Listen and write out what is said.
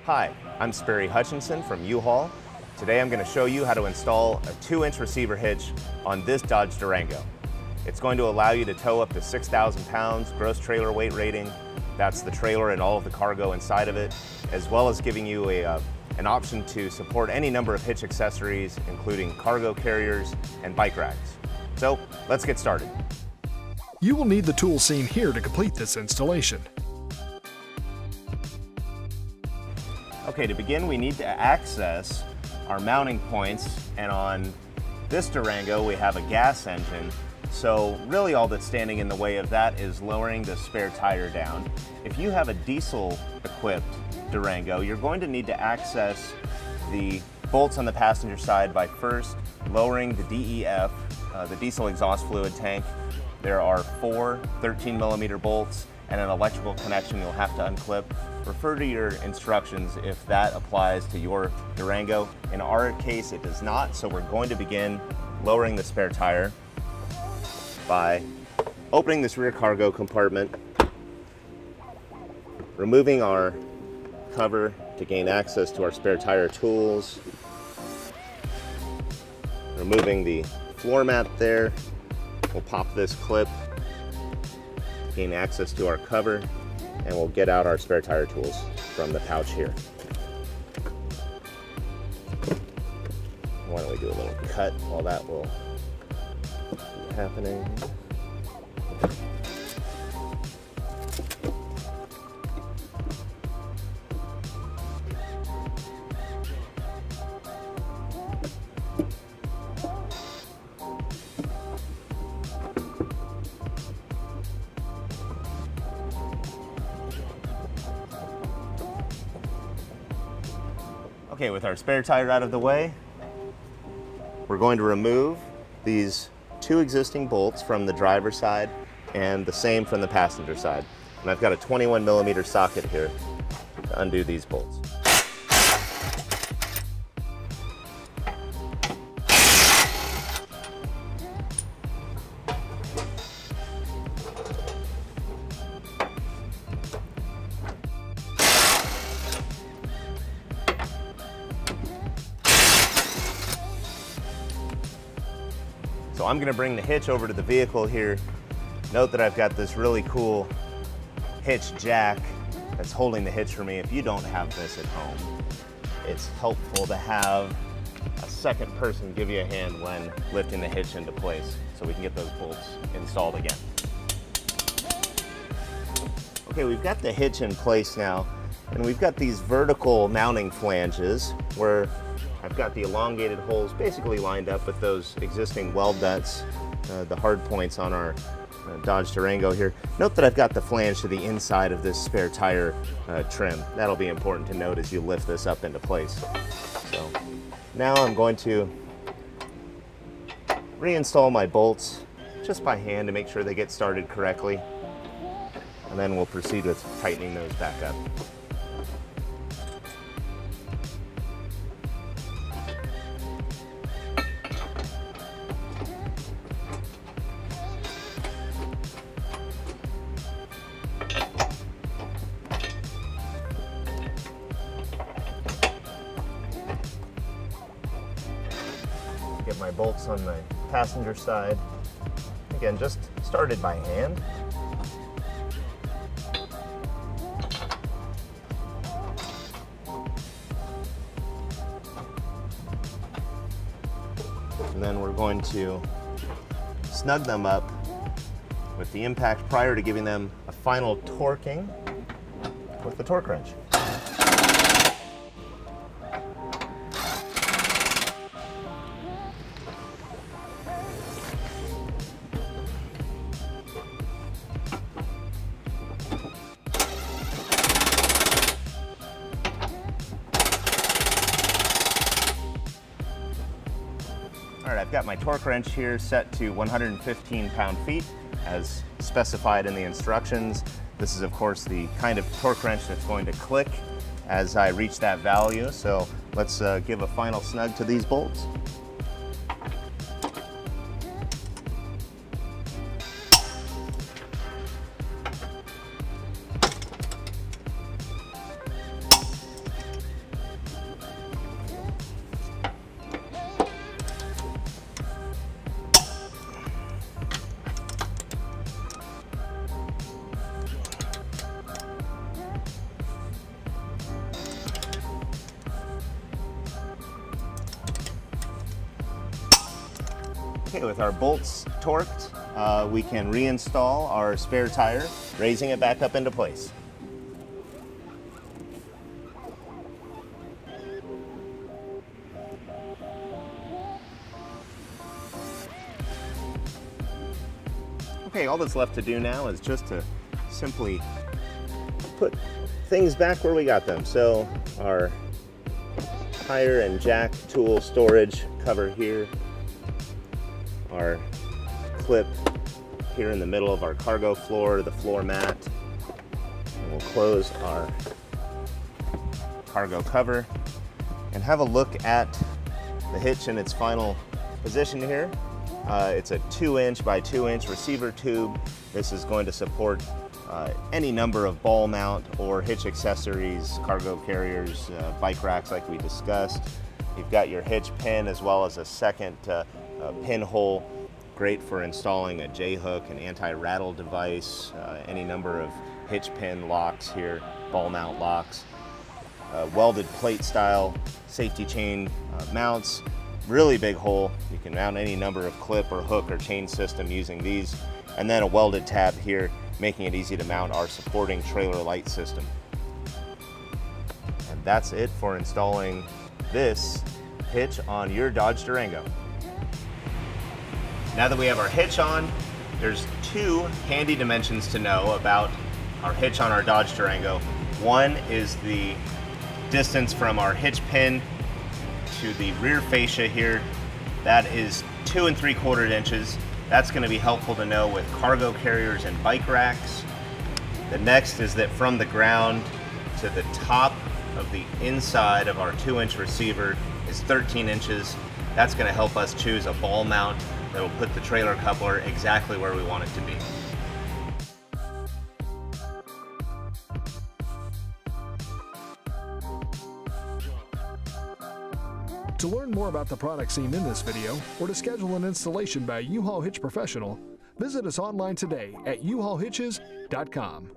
Hi, I'm Sperry Hutchinson from U-Haul. Today I'm going to show you how to install a 2-inch receiver hitch on this Dodge Durango. It's going to allow you to tow up to 6,000 pounds gross trailer weight rating. That's the trailer and all of the cargo inside of it, as well as giving you an option to support any number of hitch accessories, including cargo carriers and bike racks. So let's get started. You will need the tools seen here to complete this installation. Okay, to begin, we need to access our mounting points, and on this Durango we have a gas engine, so really all that's standing in the way of that is lowering the spare tire down. If you have a diesel equipped Durango, you're going to need to access the bolts on the passenger side by first lowering the DEF, the diesel exhaust fluid tank. There are 4 13mm bolts and an electrical connection you'll have to unclip. Refer to your instructions if that applies to your Durango. In our case, it does not, so we're going to begin lowering the spare tire by opening this rear cargo compartment, removing our cover to gain access to our spare tire tools, removing the floor mat there. We'll pop this clip, gain access to our cover, and we'll get out our spare tire tools from the pouch here. Why don't we do a little cut while that will be happening. Okay, with our spare tire out of the way, we're going to remove these 2 existing bolts from the driver's side and the same from the passenger side. And I've got a 21mm socket here to undo these bolts. So I'm going to bring the hitch over to the vehicle here. Note that I've got this really cool hitch jack that's holding the hitch for me. If you don't have this at home, it's helpful to have a second person give you a hand when lifting the hitch into place so we can get those bolts installed again. Okay, we've got the hitch in place now, and we've got these vertical mounting flanges where I've got the elongated holes basically lined up with those existing weld nuts, the hard points on our Dodge Durango here. Note that I've got the flange to the inside of this spare tire trim. That'll be important to note as you lift this up into place. So now I'm going to reinstall my bolts just by hand to make sure they get started correctly, and then we'll proceed with tightening those back up. Get my bolts on the passenger side. Again, just started by hand. And then we're going to snug them up with the impact prior to giving them a final torquing with the torque wrench. All right, I've got my torque wrench here set to 115 pound-feet as specified in the instructions. This is, of course, the kind of torque wrench that's going to click as I reach that value. So let's give a final snug to these bolts. Okay, with our bolts torqued, we can reinstall our spare tire, raising it back up into place. Okay, all that's left to do now is just to simply put things back where we got them. So our tire and jack tool storage cover here, our clip here in the middle of our cargo floor, the floor mat, and we'll close our cargo cover and have a look at the hitch in its final position here. It's a 2-inch by 2-inch receiver tube. This is going to support any number of ball mount or hitch accessories, cargo carriers, bike racks like we discussed. You've got your hitch pin as well as a second pinhole, great for installing a J-hook, an anti-rattle device, any number of hitch pin locks here, ball mount locks, welded plate style safety chain mounts. Really big hole. You can mount any number of clip or hook or chain system using these. And then a welded tab here, making it easy to mount our supporting trailer light system. And that's it for installing this hitch on your Dodge Durango. Now that we have our hitch on, there's two handy dimensions to know about our hitch on our Dodge Durango. One is the distance from our hitch pin to the rear fascia here. That is 2 3/4 inches. That's going to be helpful to know with cargo carriers and bike racks. The next is that from the ground to the top of the inside of our 2-inch receiver is 13 inches. That's going to help us choose a ball mount that will put the trailer coupler exactly where we want it to be. To learn more about the products seen in this video, or to schedule an installation by U-Haul Hitch Professional, visit us online today at uhaulhitches.com.